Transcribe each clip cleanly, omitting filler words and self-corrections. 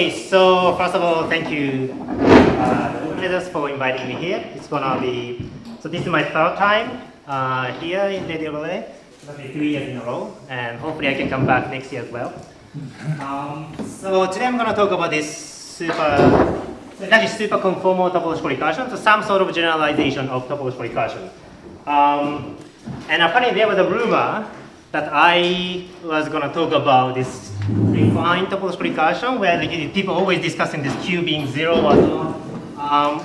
Okay, so first of all, thank you, the organizers, for inviting me here. It's gonna be, so this is my third time here in Radio Relay. It's gonna be 3 years in a row, and hopefully I can come back next year as well. So today I'm gonna talk about this super conformal topological recursion, so some sort of generalization of topological recursion. And apparently there was a rumor that I was going to talk about this refined topological recursion where people always discussing this Q being 0 or not.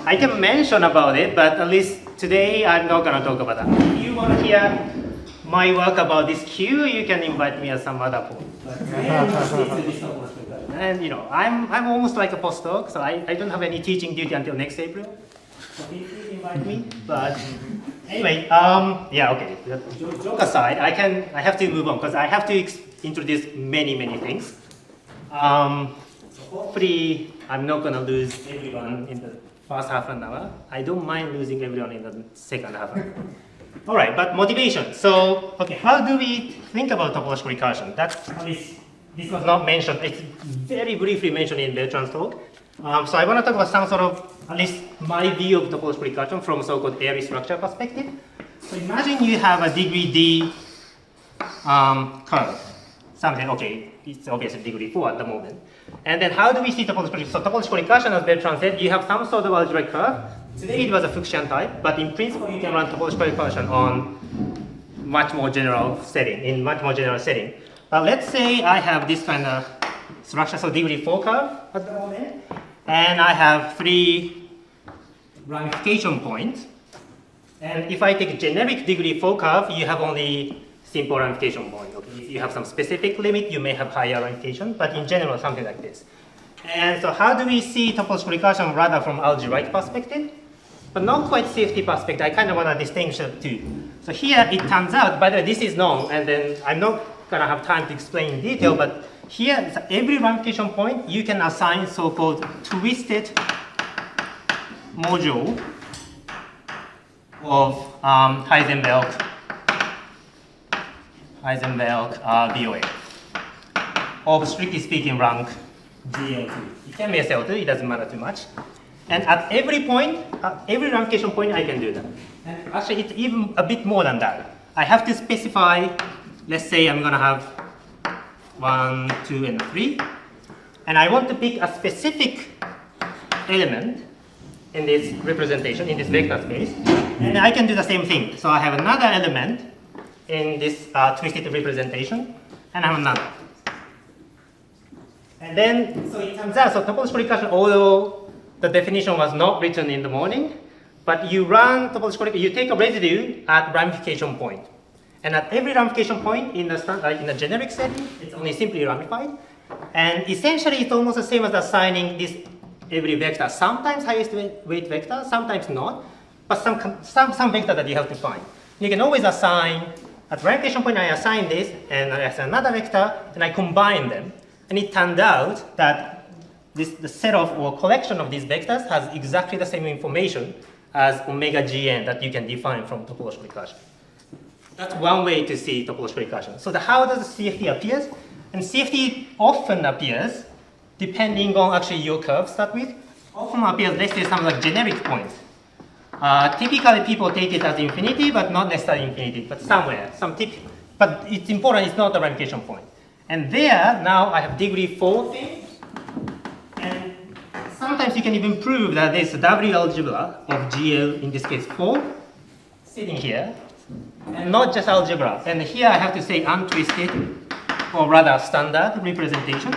I can mention about it, but at least today I'm not going to talk about that. If you want to hear my work about this Q, you can invite me at some other point. And you know, I'm almost like a postdoc, so I don't have any teaching duty until next April. So please invite me. But anyway, yeah, okay. Joke aside, I have to move on because I have to introduce many things. So hopefully, I'm not gonna lose everyone in the first half an hour. I don't mind losing everyone in the second half an hour. All right, but motivation. So, okay, how do we think about topological recursion? That's at least this was not mentioned. It's very briefly mentioned in Bertrand's talk. So I want to talk about some sort of, at least my view of topological recursion from so-called airy structure perspective. So imagine you have a degree D curve. Something, okay, it's obviously degree 4 at the moment. And then how do we see topological recursion? So topological recursion, as Bertrand said, you have some sort of algebraic curve. Today it was a Fuchsian type, but in principle you can run topological recursion on much more general setting, let's say I have this kind of structure, so degree 4 curve at the moment, and I have 3 ramification points. And if I take generic degree 4 curve, you have only simple ramification point. Okay? If you have some specific limit, you may have higher ramification, but in general, something like this. And so how do we see topological recursion rather from algebraic perspective? But not quite safety perspective, I kind of want to distinguish the two. So here it turns out, by the way, this is known, and then I'm not going to have time to explain in detail, but here, every ramification point, you can assign so-called twisted module of Heisenberg BOA, of strictly speaking rank GL2. It can be SL2, it doesn't matter too much. And at every point, at every ramification point, I can do that. And actually, it's even a bit more than that. I have to specify, let's say I'm going to have 1, 2, and 3. And I want to pick a specific element in this representation, in this vector space. And I can do the same thing. So I have another element in this twisted representation, and I have another. And then, so it turns out, so topological recursion, although the definition was not written in the morning, but you run topological recursion, you take a residue at ramification point. And at every ramification point in the generic setting, it's only simply ramified. And essentially, it's almost the same as assigning this every vector. Sometimes highest weight vector, sometimes not, but some vector that you have to find. You can always assign, at ramification point, I assign this, and I assign another vector, and I combine them. And it turned out that the set of or collection of these vectors has exactly the same information as omega gn that you can define from topological recursion. That's one way to see topological recursion. So how does the CFT appears? And CFT often appears, depending on actually your curve start with, often appears, let's say, some like generic points. Typically, people take it as infinity, but not necessarily infinity, but somewhere, but it's important, it's not the ramification point. And there, now I have degree 4 thing, and sometimes you can even prove that there's a W algebra of GL, in this case 4, sitting here, and not just algebra. And here I have to say untwisted, or rather standard representation.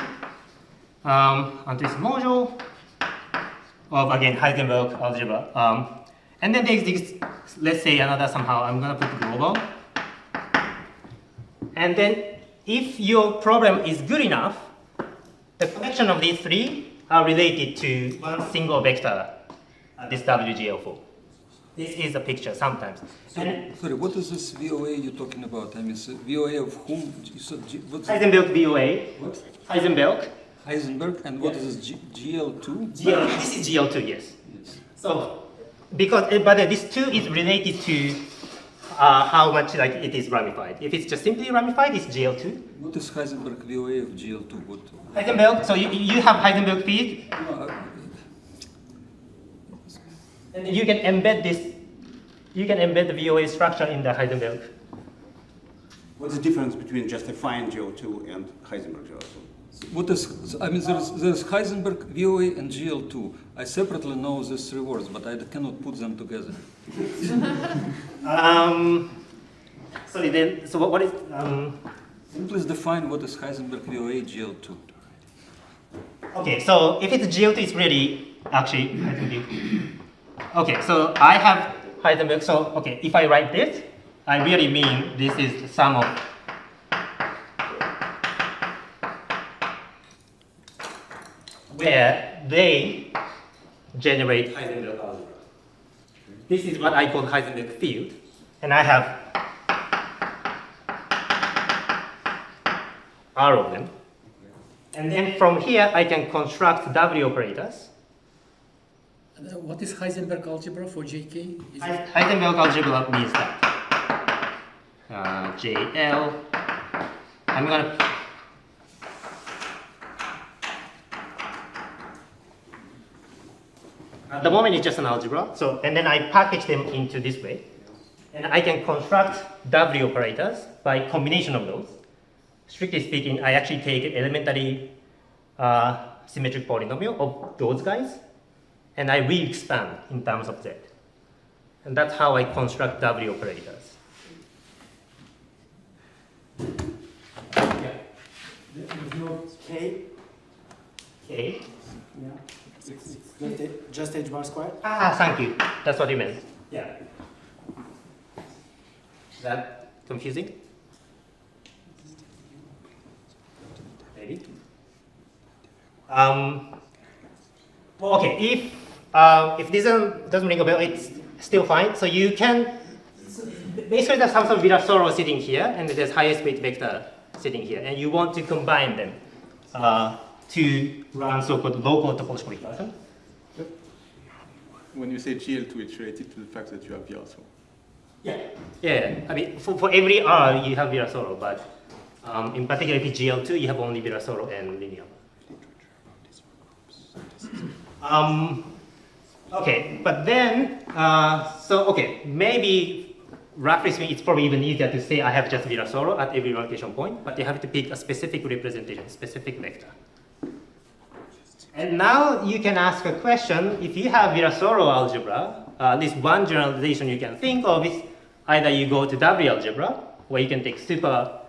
Untwisted module of, again, Heisenberg algebra. And then there's this, let's say another somehow, I'm going to put global. And then if your problem is good enough, the collection of these 3 are related to one single vector, this WGL4. This is a picture sometimes. Sorry, what is this VOA you're talking about? I mean, VOA of whom? You said Heisenberg VOA. What? Heisenberg, and what is this, GL2? This is GL2, yes. So, because, but this 2 is related to how much like it is ramified. If it's just simply ramified, it's GL2. What is Heisenberg VOA of GL2? What? Heisenberg, so you have Heisenberg field, and then you can embed this, you can embed the VOA structure in the Heisenberg. What's the difference between just a fine GL2 and Heisenberg GL2? What is, I mean, there's Heisenberg VOA and GL2. I separately know these three words, but I cannot put them together. Sorry, then, so what is, Please define what is Heisenberg VOA GL2. okay, so if it's GL2, it's really actually Heisenberg. Okay, so I have Heisenberg, so okay, if I write this, I really mean this is the sum of where they generate Heisenberg algebra. This is what I call Heisenberg field, and I have R of them. And then from here, I can construct W operators. What is Heisenberg algebra for JK? Is it Heisenberg algebra means that JL, I'm gonna, at the moment it's just an algebra, so, and then I package them into this way. And I can construct W operators by combination of those. Strictly speaking, I actually take an elementary symmetric polynomial of those guys, and I re-expand in terms of Z. And that's how I construct W operators. Yeah. There's no K. Okay. Yeah. Just H bar squared. Ah, thank you. That's what you meant. Yeah. Is that confusing? Maybe. Well, okay. If this doesn't ring a bell, it's still fine. So you can basically there's some sort of Virasoro sitting here, and there's highest weight vector sitting here, and you want to combine them to run so-called local topological recursion. When you say GL2, it's related to the fact that you have Virasoro. Yeah. I mean, for every R, you have Virasoro, but in particular, if it's GL2, you have only Virasoro and linear. Okay, but then, maybe roughly speaking, it's probably even easier to say I have just Virasoro at every ramification point, but you have to pick a specific representation, specific vector. And now you can ask a question, if you have Virasoro algebra, at least one generalization you can think of is either you go to W algebra, or you can take super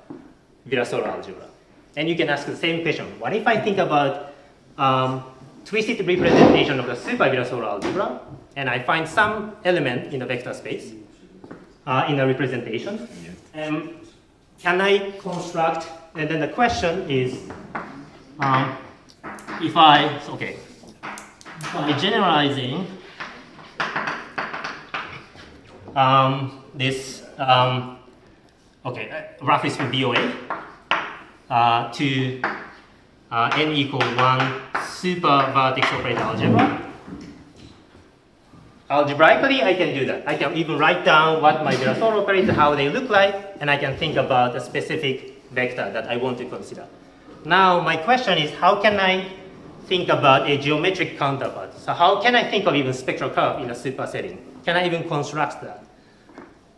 Virasoro algebra. And you can ask the same question, what if I think about twisted representation of the super Virasoro algebra, and I find some element in the vector space in a representation, and can I construct, and then the question is, if I generalizing this, roughly speaking BOA to n equal 1 super vertex operator algebra. Algebraically, I can do that. I can even write down what my Virasoro operators, how they look like, and I can think about a specific vector that I want to consider. Now, my question is, how can I think about a geometric counterpart? So how can I think of even spectral curve in a super setting? Can I even construct that?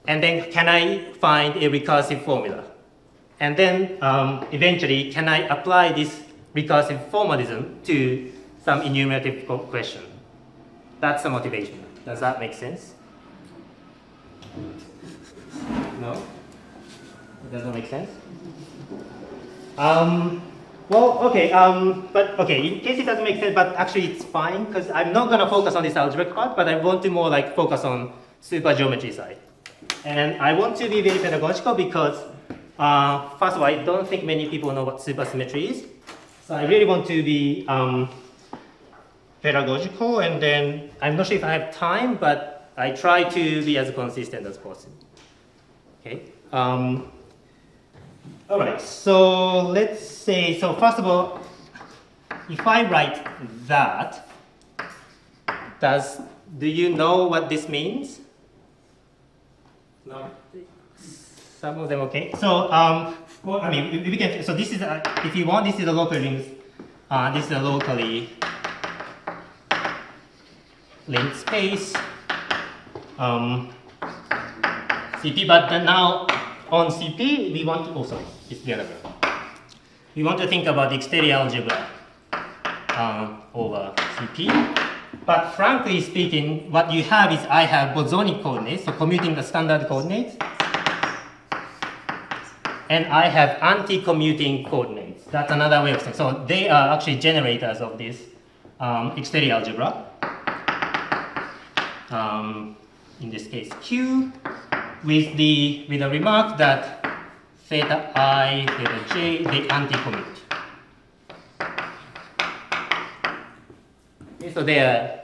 And then can I find a recursive formula? And then eventually, can I apply this recursive formalism to some enumerative question? That's the motivation. Does that make sense? No? It doesn't make sense? In case it doesn't make sense, but actually it's fine, because I'm not going to focus on this algebraic part, but I want to more like focus on super geometry side. And I want to be very pedagogical because, first of all, I don't think many people know what supersymmetry is. So I really want to be pedagogical, and then I'm not sure if I have time, but I try to be as consistent as possible. Okay. All right, so let's say, so first of all, if I write that, do you know what this means? No. Some of them okay. So well, I mean, we can. So this is if you want, this is a local rings. This is a locally linked space. CP, but then now on CP we want to. Oh, sorry, it's the other way. We want to think about the exterior algebra over CP. But frankly speaking, what you have is I have bosonic coordinates, so commuting the standard coordinates. And I have anti-commuting coordinates. That's another way of saying. So they are actually generators of this exterior algebra. In this case, Q, with the remark that theta I, theta j, they anti-commute. Okay, so they are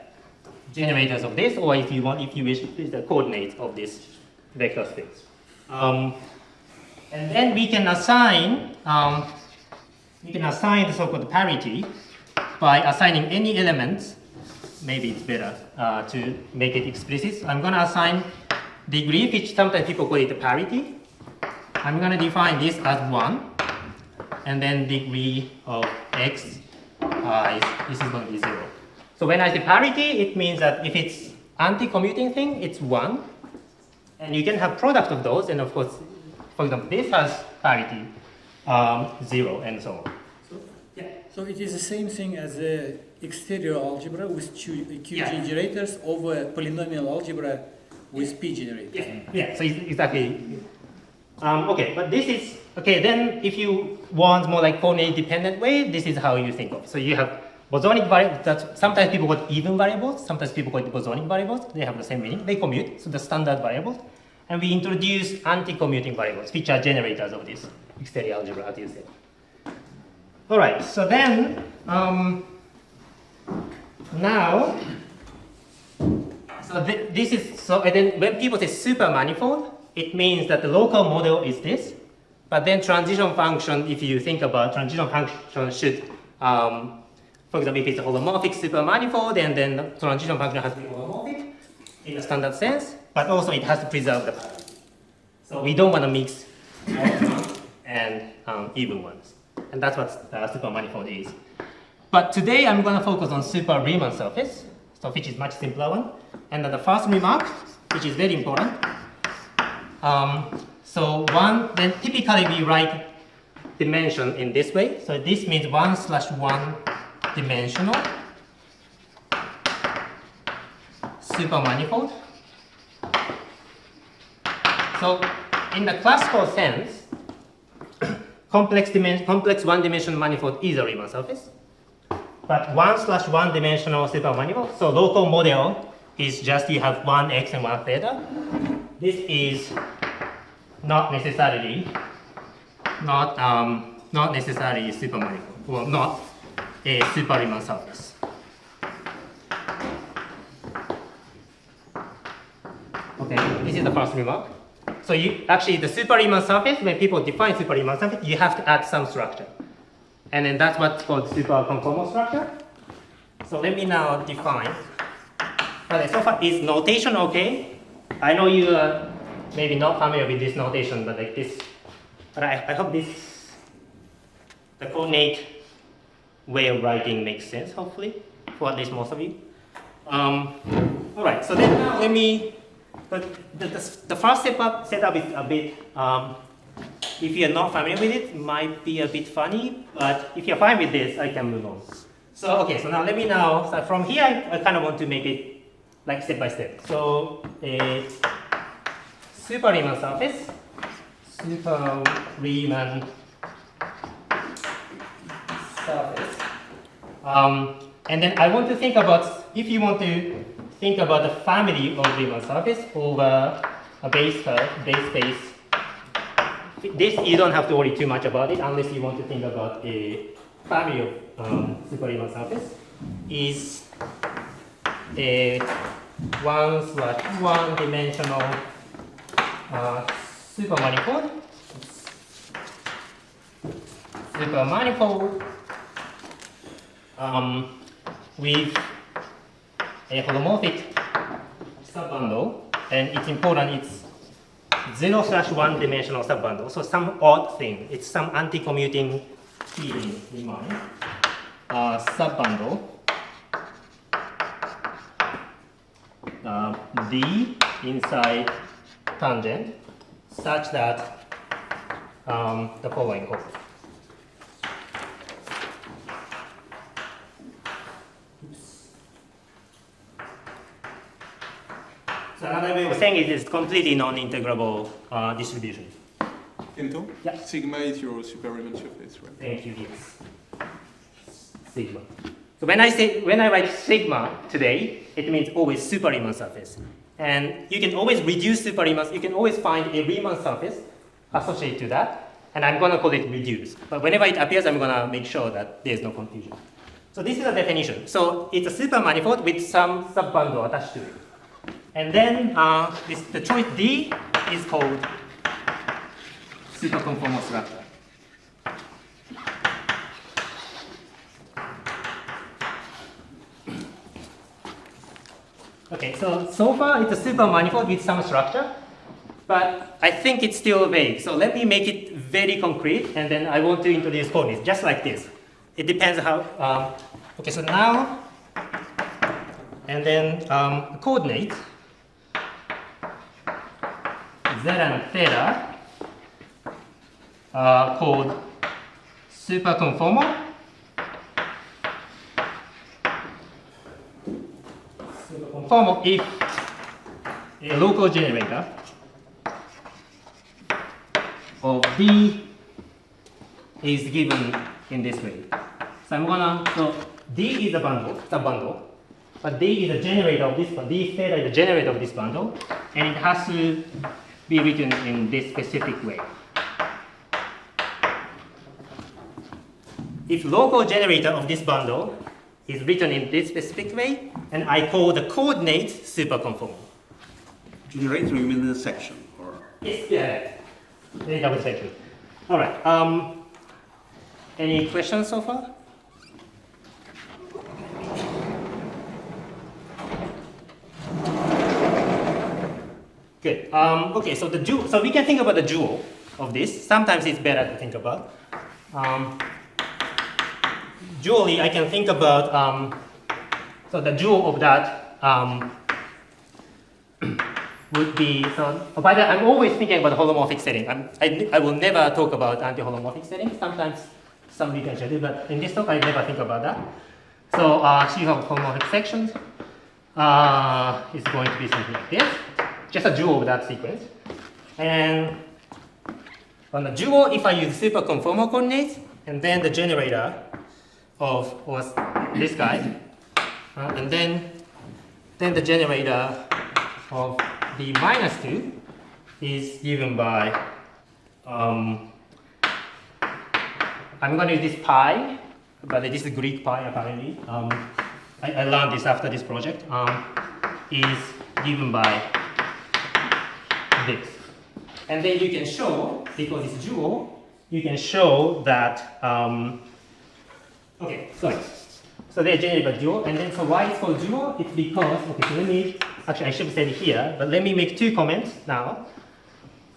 generators of this, or if you want, if you wish, the coordinates of this vector space. And then we can assign the so-called parity by assigning any elements. Maybe it's better to make it explicit. I'm going to assign degree, which sometimes people call it parity. I'm going to define this as 1, and then degree of x this is going to be 0. So when I say parity, it means that if it's anti-commuting thing, it's 1, and you can have product of those, and of course, for example, this has parity 0, and so on. So it is the same thing as the exterior algebra with Q generators over polynomial algebra with P generators. Yeah, so it's exactly. Okay, but this is, okay, then if you want more like coordinate dependent way, this is how you think of. So you have bosonic variables, that sometimes people call it even variables, sometimes people call it bosonic variables, they have the same meaning, they commute, so the standard variables. And we introduce anti-commuting variables, which are generators of this exterior algebra, as you said. All right, so then, now, so this is, so and then when people say supermanifold, it means that the local model is this, but then transition function, if you think about transition function should, for example, if it's a holomorphic supermanifold, and then the transition function has to be holomorphic in a standard sense, but also it has to preserve the parity. So we don't want to mix odd ones and even ones. And that's what supermanifold is. But today I'm going to focus on super Riemann surface, so which is much simpler one. And then the first remark, which is very important. So then typically we write dimension in this way. So this means 1/1 dimensional supermanifold. So in the classical sense, complex one-dimensional manifold is a Riemann surface. But 1/1 dimensional supermanifold, so local model is just you have one x and one theta. This is not necessarily supermanifold, well, not a super Riemann surface. Okay, this is the first remark. So actually the super Riemann surface, when people define super Riemann surface, you have to add some structure. And then that's what's called super conformal structure. So let me now define. Okay, so far is notation okay? I know you are maybe not familiar with this notation, but like this. But I hope the coordinate way of writing makes sense, hopefully, for at least most of you. All right, so then now let me. But the first setup is a bit, if you're not familiar with it, might be a bit funny, but if you're fine with this, I can move on. So, okay, so now let me so from here, I kind of want to make it like step by step. So, a super Riemann surface, super Riemann surface. And then I want to think about, if you want to think about the family of Riemann surface over a base space. This, you don't have to worry too much about it unless you want to think about a family of super Riemann surface. Is a 1/1 dimensional supermanifold. With a holomorphic subbundle, and it's important, it's 0/1 dimensional subbundle. So some odd thing. It's some anti-commuting feeling in mind. Subbundle D inside tangent such that the following holds. So another way of saying it is completely non-integrable distribution. Kento? Yeah. Sigma is your super Riemann surface, right? Thank you, yes. Sigma. So when I write sigma today, it means always super Riemann surface. And you can always reduce super Riemann, you can always find a Riemann surface associated to that, and I'm going to call it reduce. But whenever it appears, I'm going to make sure that there's no confusion. So this is a definition. So it's a super manifold with some subbundle attached to it. And then the choice D is called super conformal structure. Okay, so far it's a super manifold with some structure, but I think it's still vague. So let me make it very concrete, and then I want to introduce coordinates, just like this. It depends how, okay, so now, and then coordinate, z and theta are called super conformal. Conformal if a local generator of D is given in this way. So D is a subbundle, but D is a generator of this bundle. D theta is a generator of this bundle, and it has to be written in this specific way. If local generator of this bundle is written in this specific way, and I call the coordinate super conformal. Generator, you mean the section? Or? Yes, yeah. Very double section. All right. Any questions so far? Good. Okay, so so we can think about the dual of this. Sometimes it's better to think about. Dually, I can think about, so the dual of that would be, by the way, I'm always thinking about holomorphic setting. I will never talk about anti-holomorphic setting. Sometimes some literature do, but in this talk, I never think about that. So you have holomorphic sections. It's going to be something like this. Just a dual of that sequence. And on the dual, if I use super conformal coordinates, and then the generator of this guy, and then the generator of the -2 is given by, I'm going to use this pi, but this is Greek pi apparently. I learned this after this project, is given by this. And then you can show, because it's dual, you can show that, okay, sorry. So they're generated by dual, and then so why it's called dual? It's because, okay, so let me, actually I should have said it here, but let me make two comments now.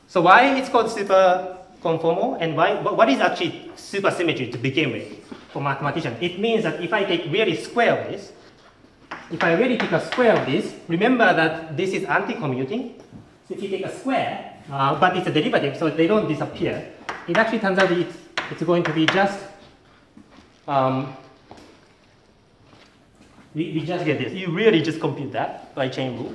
So why it's called super conformal, and what is actually supersymmetry to begin with for mathematicians? It means that if I take really square of this, if I really take a square of this, remember that this is anti-commuting. So if you take a square, but it's a derivative, so they don't disappear, it actually turns out that it's going to be just, we just get this. You really just compute that by chain rule.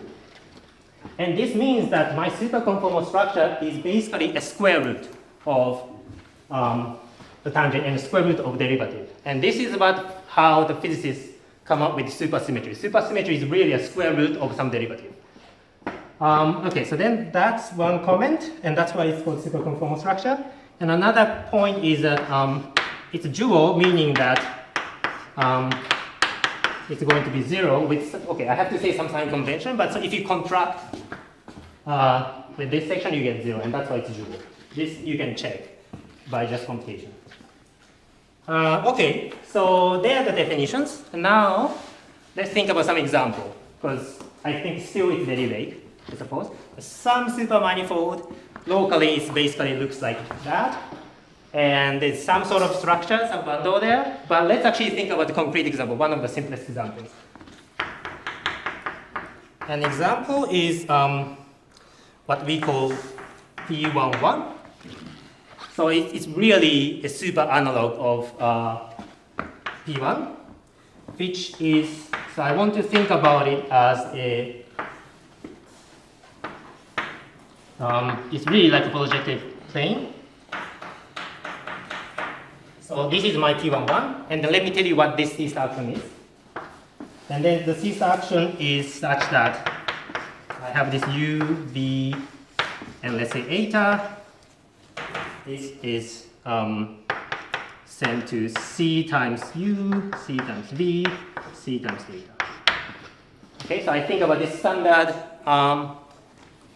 And this means that my super conformal structure is basically a square root of the tangent and a square root of derivative. And this is about how the physicists come up with supersymmetry. Supersymmetry is really a square root of some derivative. Okay, so then that's one comment, and that's why it's called super conformal structure. And another point is that it's dual, meaning that it's going to be 0 with, okay, I have to say some sign convention, but so if you contract with this section, you get 0, and that's why it's dual. This you can check by just computation. Okay, so there are the definitions. And now let's think about some example, because I think still it's very vague, I suppose. Some super manifold locally it basically looks like that. And there's some sort of structure, some bundle there. But let's actually think about the concrete example, one of the simplest examples. An example is what we call P11. So it's really a super analog of P1, which is, so I want to think about it as a, it's really like a projective plane. So this is my P11, and then let me tell you what this C star action is. And then the C star action is such that I have this U, V, and let's say eta. This is sent to C times U, C times V, C times eta. Okay, so I think about this standard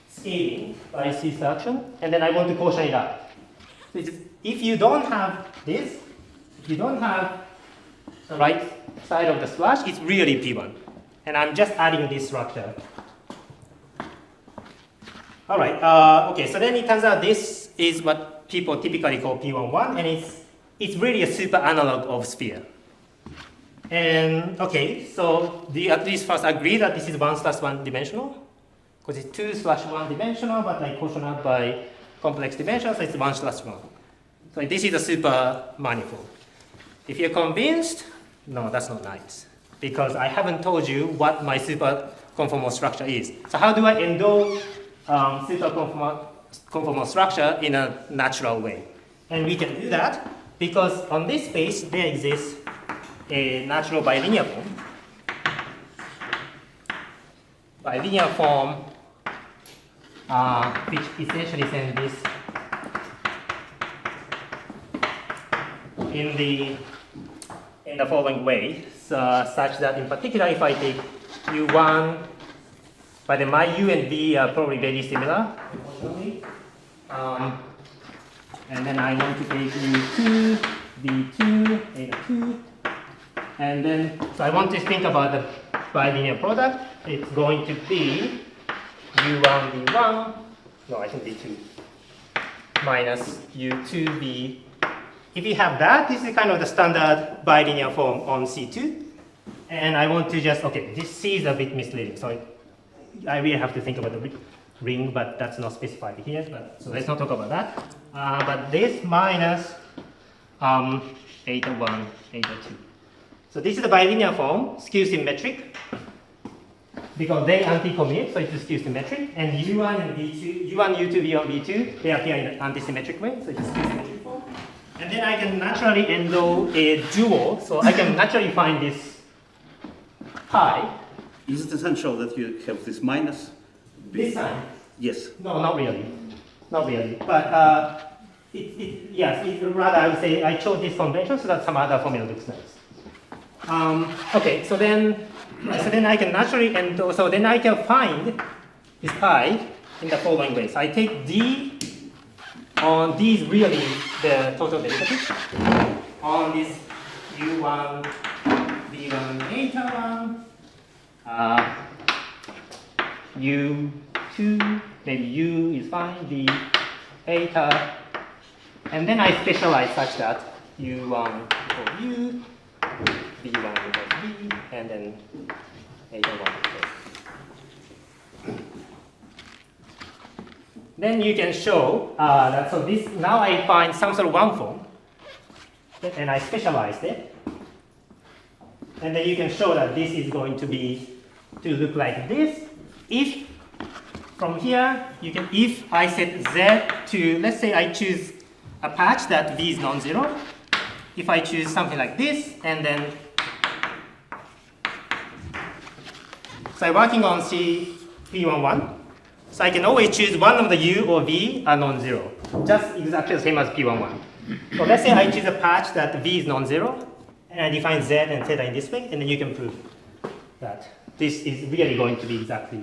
scaling by C star action, and then I want to quotient it out. So if you don't have this, if you don't have the right side of the slash, it's really P1. And I'm just adding this structure. All right, okay, so then it turns out this is what people typically call P11, and it's really a super analog of sphere. And okay, so do you at least first agree that this is 1/1 dimensional? Because it's 2/1 dimensional, but I quotient out by complex dimensions, so it's 1/1. So this is a super manifold. If you're convinced, no, that's not nice, because I haven't told you what my super conformal structure is. So how do I endorse super conformal structure in a natural way? And we can do that because on this space there exists a natural bilinear form. Bilinear form which essentially sends this in the following way, such that in particular if I take U1, but then my U and V are probably very similar, unfortunately. And then I want to take U2, V2, eta2, and then, so I want to think about the bilinear product. It's going to be U1, V1, no, I think V2, minus U2, V. If you have that, this is kind of the standard bilinear form on C2. And I want to just, okay, this C is a bit misleading, so I really have to think about the ring, but that's not specified here, so let's not talk about that. But this minus eta1, eta2. So this is the bilinear form, skew symmetric, because they anti-commute, so it's skew symmetric. And U1 and V2, U1, U2, V1, V2, they appear in an anti-symmetric way, so it's skew symmetric form. And then I can naturally endorse a dual, so I can naturally find this pi. Is it essential that you have this minus? This sign? Yes. No, not really. Not really. But yes, rather I would say I chose this convention so that some other formula looks nice. Okay, so then I can naturally endorse, so then I can find this pi in the following way. So I take D on D is really the total derivative on this U1, V1, eta1, U2, maybe U is fine, V, eta, and then I specialize such that U1 equals U, V1 equals V, and then eta1 equals. Then you can show that, so this, now I find some sort of one form, and I specialized it. And then you can show that this is going to look like this. If, from here, you can, if I set Z to, let's say I choose a patch that V is non-zero. If I choose something like this, and then, so I'm working on P11. So I can always choose one of the U or V are non-zero, just exactly the same as P11. So let's say I choose a patch that V is non-zero, and I define Z and theta in this way, and then you can prove that this is really going to be exactly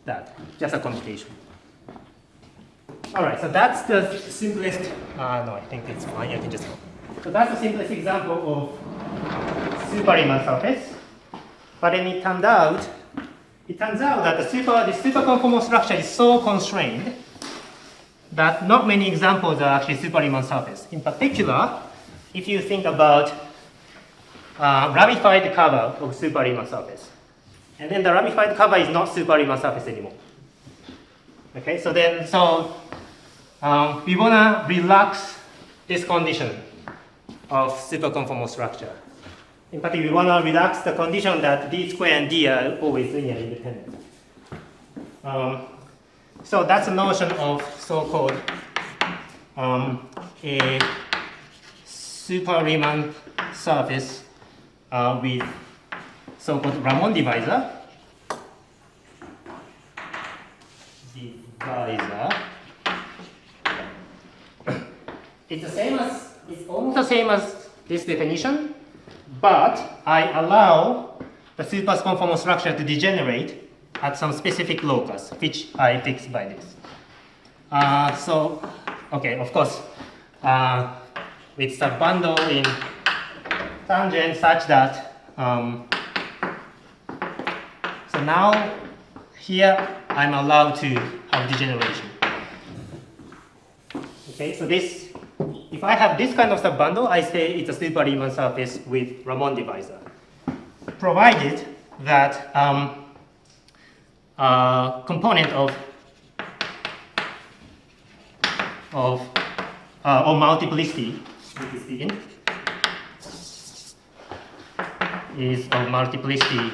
that, just a computation. All right, so that's the simplest, no, I think it's fine, I can just go. So that's the simplest example of super-Riemann surface. But then it turns out that the super conformal structure is so constrained that not many examples are actually super Riemann surface. In particular, if you think about ramified cover of super Riemann surface, and then the ramified cover is not super Riemann surface anymore. Okay, so then we wanna relax this condition of super conformal structure. In particular, we wanna relax the condition that d square and d are always linearly independent. So that's a notion of so-called a super Riemann surface with so-called Ramond divisor. It's almost the same as this definition, but I allow the super conformal structure to degenerate at some specific locus, which I fix by this. Okay, of course, with the bundle in tangent such that, so now here I'm allowed to have degeneration. Okay, so this, if I have this kind of subbundle, I say it's a super Riemann surface with Ramond divisor, provided that component of multiplicity is of multiplicity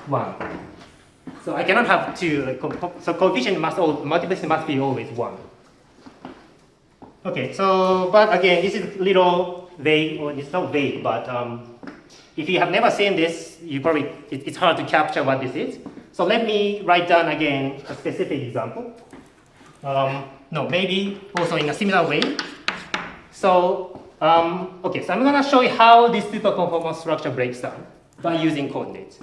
1. So I cannot have two. So coefficient multiplicity must be always 1. Okay. So, but again, this is a little vague, or it's not vague, but if you have never seen this, you probably it's hard to capture what this is. So let me write down again a specific example. No, maybe also in a similar way. So okay, so I'm going to show you how this super conformal structure breaks down by using coordinates.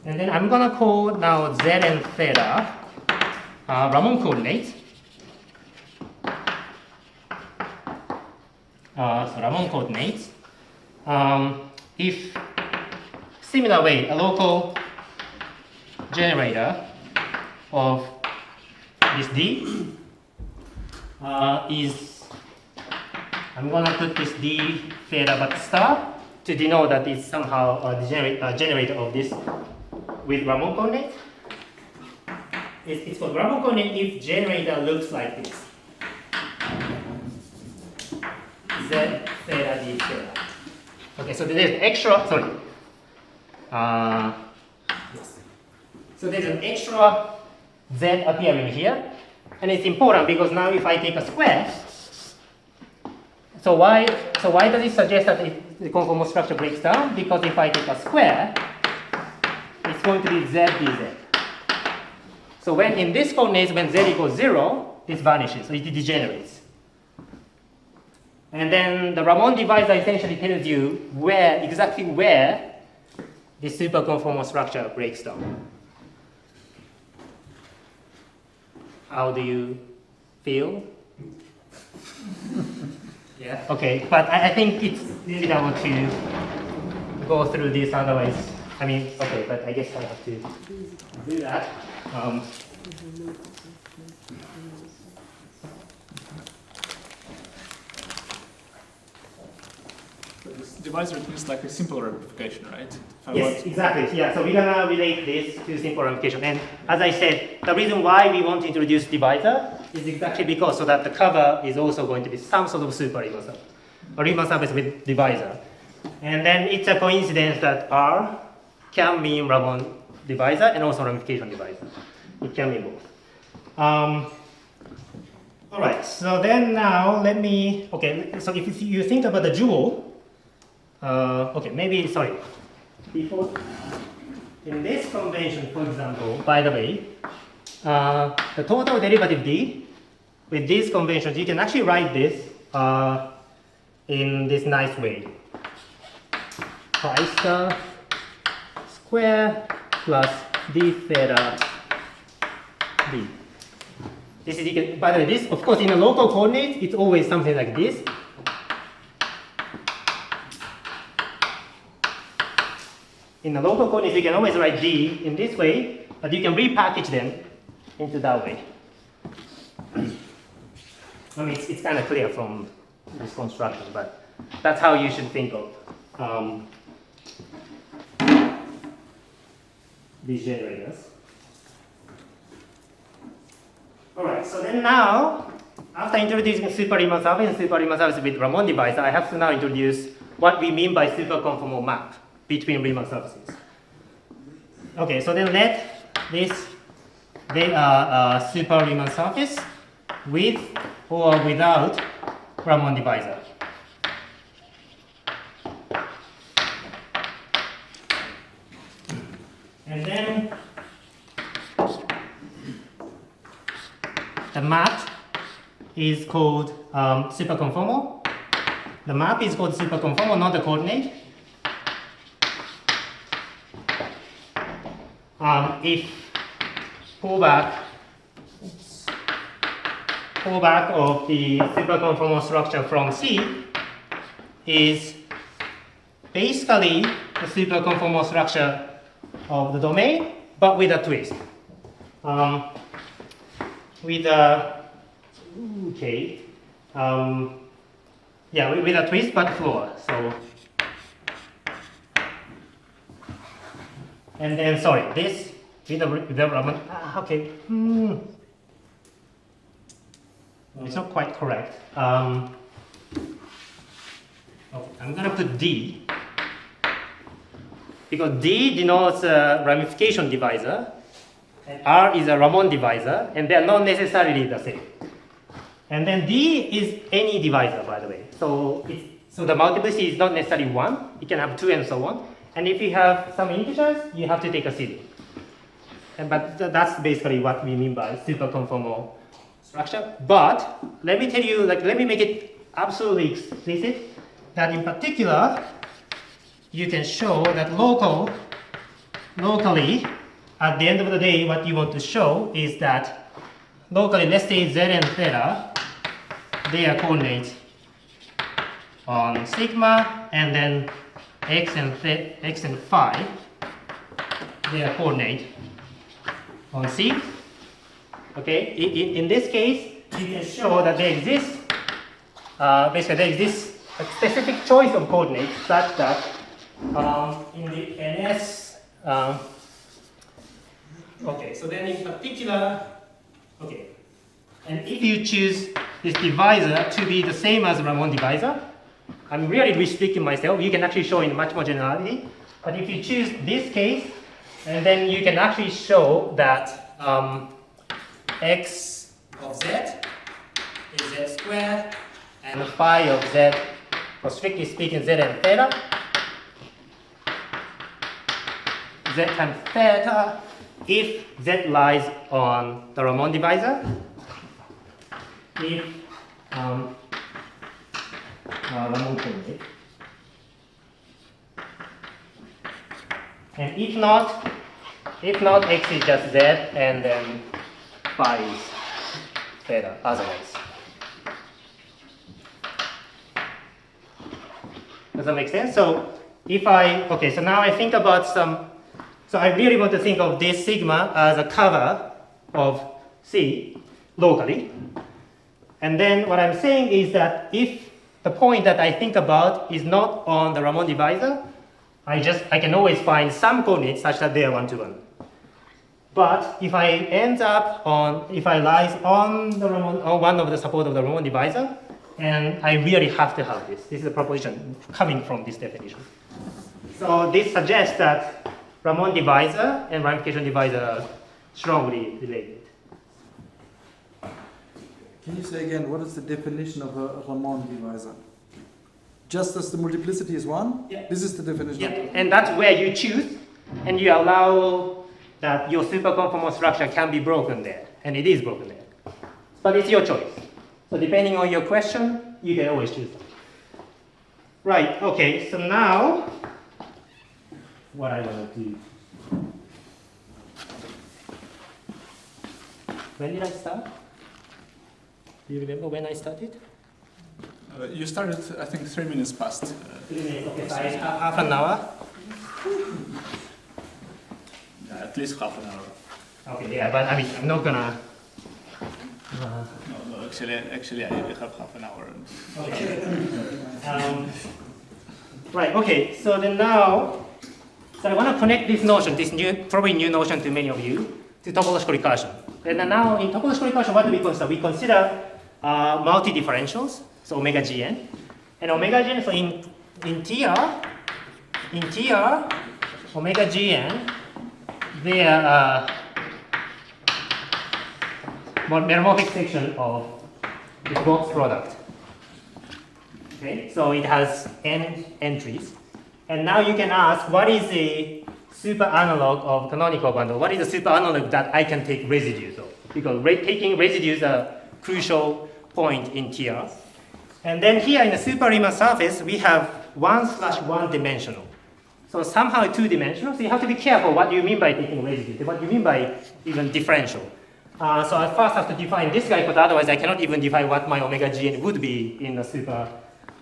And then I'm going to call now Z and theta Ramond coordinates. So Ramond coordinates. If similar way, a local generator of this D is, I'm going to put this D theta but star to denote that it's somehow a generator of this with Ramond coordinate. It's called Ramond coordinate if generator looks like this. Z theta D theta. Okay, so there's extra, sorry. Yes. So there's an extra Z appearing here. And it's important because now if I take a square, so why does it suggest that the conformal structure breaks down? Because if I take a square, it's going to be Z dz. So when in this coordinate, when Z equals 0, this vanishes, so it degenerates. And then the Ramond divisor essentially tells you exactly where this super conformal structure breaks down. How do you feel? Yeah. Okay, but I think it's reasonable to go through this, otherwise, I mean, okay, but I guess I have to do that. This divisor is like a simple ramification, right? Yes, exactly. Yeah, so we're gonna relate this to simple ramification. And as I said, the reason why we want to introduce divisor is exactly because so that the cover is also going to be some sort of super Riemann surface, or Riemann surface with divisor. And then it's a coincidence that R can mean Ramond divisor and also ramification divisor. It can mean both. All right, so then now let me, okay, so if you think about the dual, okay, maybe, sorry, before, in this convention, for example, by the way, the total derivative D, with these conventions, you can actually write this in this nice way. Pi star square plus d theta d. This is, by the way, this, of course, in a local coordinate, it's always something like this. in the local coordinates, you can always write D in this way, but you can repackage them into that way. I mean, it's kind of clear from this construction, but that's how you should think of these generators. All right, so then now, after introducing super Riemann surface and super Riemann surface with Ramon divisor, I have to now introduce what we mean by super conformal map between Riemann surfaces. Okay, so then let this be a super Riemann surface with or without Ramon divisor. And then the map is called super conformal. The map is called super conformal, not the coordinate. If pullback of the super conformal structure from C is basically the super conformal structure of the domain, but with a twist. With a with a twist but floor. So, and then sorry, this with the Raman. Okay, it's not quite correct. Okay, I'm gonna put D because D denotes a ramification divisor. And R is a Ramon divisor, and they are not necessarily the same. And then D is any divisor, by the way. So the multiplicity is not necessarily 1. You can have 2 and so on. And if you have some integers, you have to take a seeding. But that's basically what we mean by super conformal structure. But let me tell you, let me make it absolutely explicit that in particular, you can show that locally, at the end of the day, what you want to show is that locally, let's say Z and theta, they are coordinates on sigma, and then x and phi, they are coordinate on C. Okay, in this case, you can show that there exists, basically there exists a specific choice of coordinates such that in the NS, okay, so then in particular, okay, and if you choose this divisor to be the same as Ramon divisor, I'm really restricting myself. You can actually show in much more generality. But if you choose this case, and then you can actually show that x of z is z squared, and phi of z, or strictly speaking, z and theta, z times theta, if z lies on the Ramon divisor, if Ramon coordinate, and if not, x is just z, and then phi is theta otherwise. Does that make sense? So if so now I think about so I really want to think of this sigma as a cover of C locally. And then what I'm saying is that if the point that I think about is not on the Ramon divisor, I can always find some coordinates such that they are 1 to 1. But if I lies on the Ramon, on one of the support of the Ramon divisor, and I really have to have this. This is a proposition coming from this definition. So this suggests that Ramon divisor and ramification divisor are strongly related. Can you say again, what is the definition of a Ramon divisor? Just as the multiplicity is 1? Yeah. This is the definition. Yeah, and that's where you choose, and you allow that your super conformal structure can be broken there, and it is broken there. But it's your choice. So depending on your question, you can always choose them. Right, okay, so now, what I want to do. When did I start? Do you remember when I started? You started, I think, 3 minutes past. 3 minutes, okay, so I have half an hour. At least half an hour. Okay, yeah, but I mean, I'm not gonna. No, actually, I have half an hour. Okay. Right. Okay. So then now, so I want to connect this notion, this new, probably new notion to many of you, to topological recursion. And then now in topological recursion, what do we consider? We consider multi-differentials, so omega gn, and omega gn. So in TR, omega gn, they are meromorphic section of the box product. Okay, so it has n entries. And now you can ask, what is a super analog of canonical bundle? What is the super analog that I can take residues of? Because taking residues is a crucial point in TR. And then here in the super Riemann surface, we have 1/1 dimensional. So somehow 2-dimensional. So you have to be careful what you mean by taking residues, what you mean by even differential. So I first have to define this guy, because otherwise I cannot even define what my omega gn would be in a super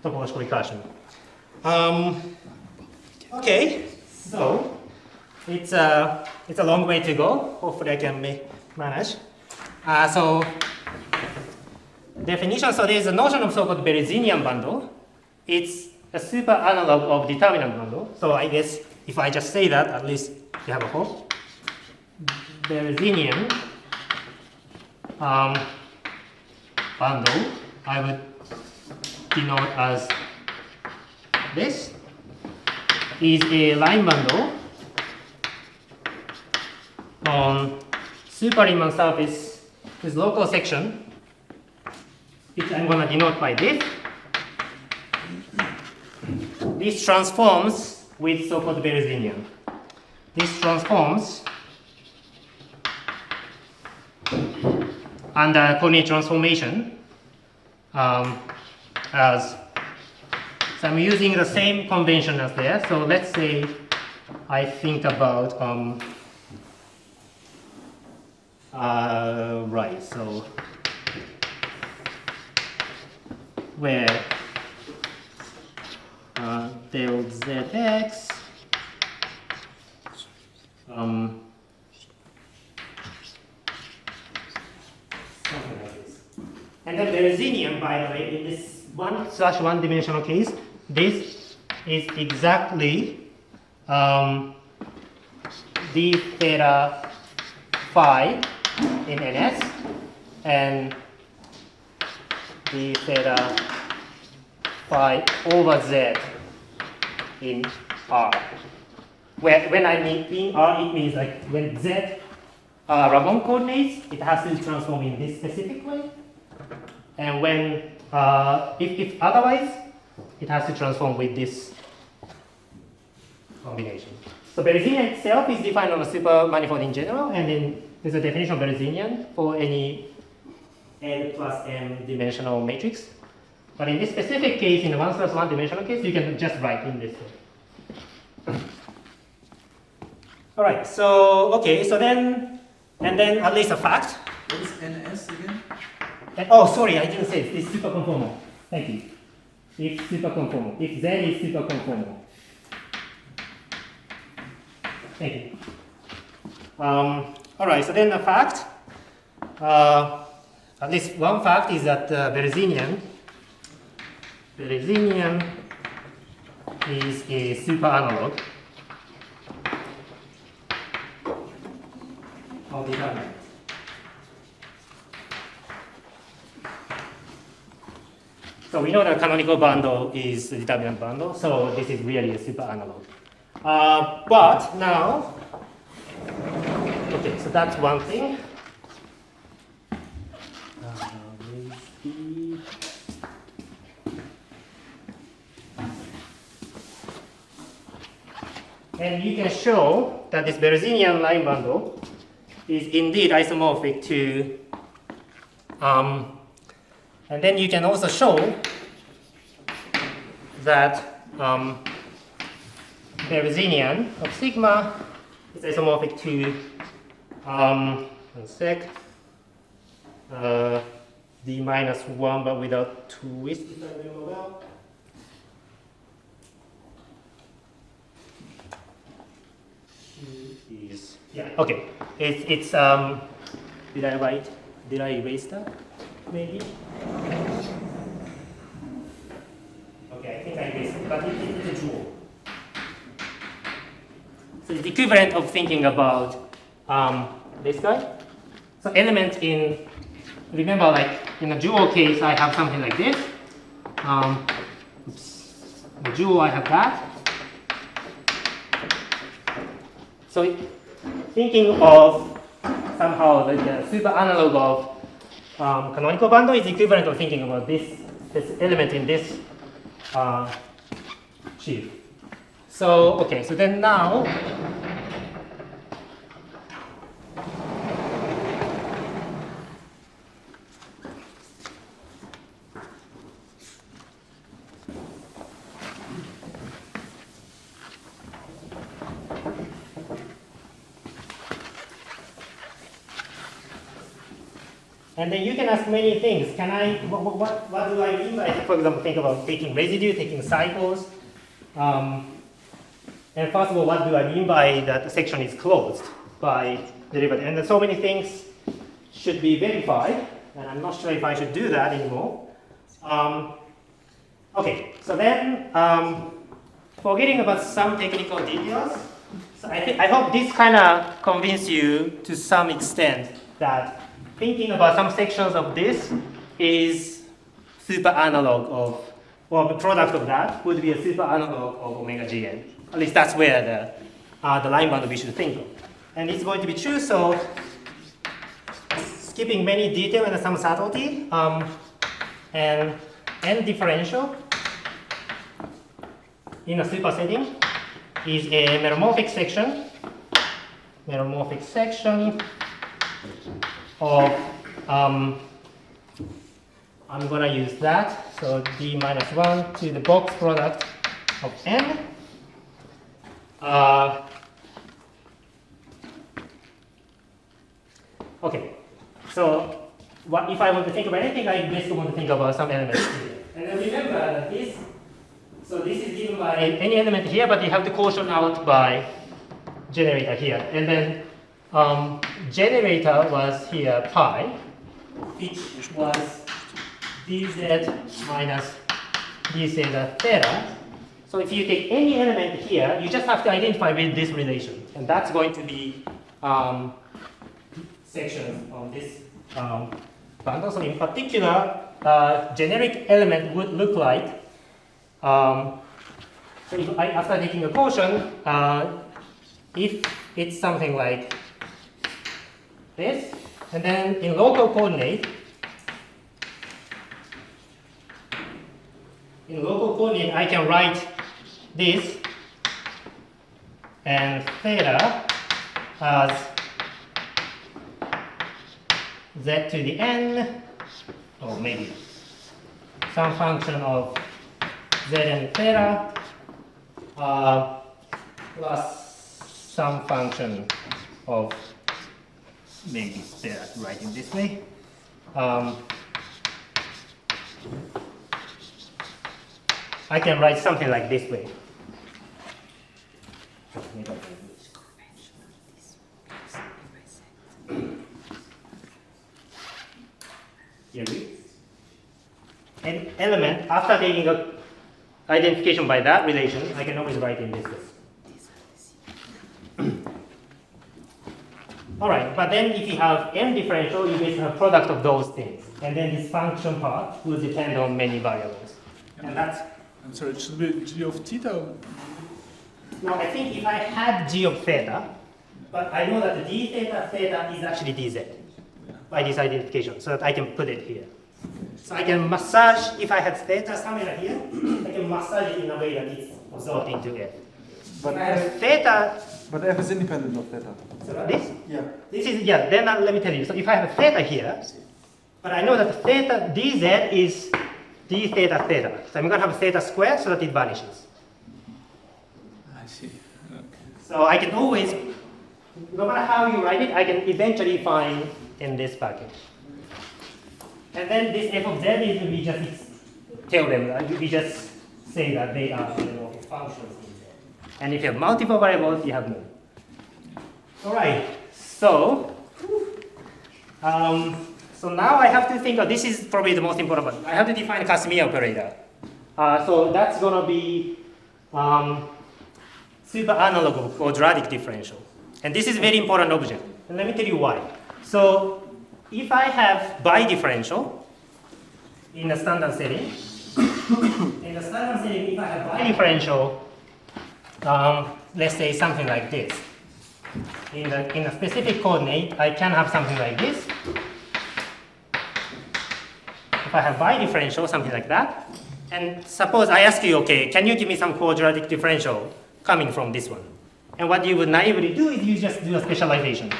topological recursion. Okay, so it's a long way to go. Hopefully I can manage. So definition. So there is a notion of so-called Berezinian bundle. It's a super analog of determinant bundle. So I guess if I just say that, at least you have a hope. Berezinian bundle, I would denote as this, is a line bundle on super Riemann surface with local section, which I'm going to denote by this. This transforms with so-called Berezinian. This transforms under coordinate transformation as, so I'm using the same convention as there. So let's say I think about right. So where del zx something like this. And then Berezinian, by the way, in this 1/1 dimensional case, this is exactly d theta phi in NS and d theta phi over z in R. Where when I mean in R, it means like when z are Ramon coordinates, it has to transform in this specific way. And when if otherwise, it has to transform with this combination. So Berezinian itself is defined on a super manifold in general, and then there's a definition of Berezinian for any L plus m dimensional matrix. But in this specific case, in the 1/1 dimensional case, you can just write in this way. All right. So okay. So then, and then at least a fact. What is NS again? And, oh, sorry, I didn't say it. It's super conformal. Thank you. If super conformal. If Z is super conformal. Thank you. All right. So then the fact. At least one fact is that Berezinian is a super analog of determinant. So we know that canonical bundle is a determinant bundle, so this is really a super analog. But now, okay, so that's one thing. And you can show that this Berezinian line bundle is indeed isomorphic to, and then you can also show that Berezinian of sigma is isomorphic to, one sec, d minus 1 but without twist, if I remember well. is, yeah, okay. It's did I write, did I erase that, maybe? Okay, I think I erased it, but it's a jewel. So it's equivalent of thinking about this guy. So element in, remember like in a dual case, I have something like this. Oops. The dual, I have that. So thinking of somehow the super analog of canonical bundle is equivalent of thinking about this element in this sheaf. So, okay, so then now, and then you can ask many things. Can I, what do I mean by, for example, think about taking residue, taking cycles. And first of all, what do I mean by that the section is closed by derivative? And then so many things should be verified, and I'm not sure if I should do that anymore. Okay, so then forgetting about some technical details, so I hope this kind of convinces you to some extent that thinking about some sections of this is super analog of, well, the product of that would be a super analog of omega gn. At least that's where the line bound we should think of. And it's going to be true, so skipping many detail and some subtlety, and n differential in a supersetting is a meromorphic section of, I'm going to use that, so d minus 1 to the box product of n. Okay, so what if I want to think about anything, I basically want to think about some elements here. And then remember that this, so this is given by any element here, but you have to quotient out by generator here. And then generator was here pi, which was dz minus d theta theta. So if you take any element here, you just have to identify with this relation. And that's going to be sections of this bundle. So in particular, generic element would look like, so if after taking a quotient, if it's something like this, and then in local coordinate, I can write this and theta as z to the n, or maybe some function of z and theta plus some function of maybe theta, right in this way. I can write something like this way. An element, after taking a identification by that relation, I can always write in this way. All right, but then if you have n differential, you basically have product of those things. And then this function part will depend on many variables. And that's... I'm sorry, it should be g of theta? No, I think if I had g of theta, but I know that the d theta theta is actually dz by this identification, so that I can put it here. So I can massage, if I had theta somewhere here, I can massage it in a way that it's absorbed into f. But I have theta. But f is independent of theta. So this? Yeah. This is, yeah, then let me tell you. So if I have theta here, but I know that theta dz is d theta theta. So I'm going to have theta squared so that it vanishes. I see. Okay. So I can always, no matter how you write it, I can eventually find in this package. And then this f of z is, we just tell them, we just say that they are functions in z. And if you have multiple variables, you have more. All right, so now I have to think of, this is probably the most important one. I have to define a Casimir operator. So that's going to be super analog quadratic differential. And this is a very important object. And let me tell you why. So if I have bidifferential in the standard setting, if I have bidifferential, let's say something like this. In a specific coordinate, I can have something like this. If I have bidifferential, something like that. And suppose I ask you, okay, can you give me some quadratic differential coming from this one? And what you would naively do is you just do a specialization.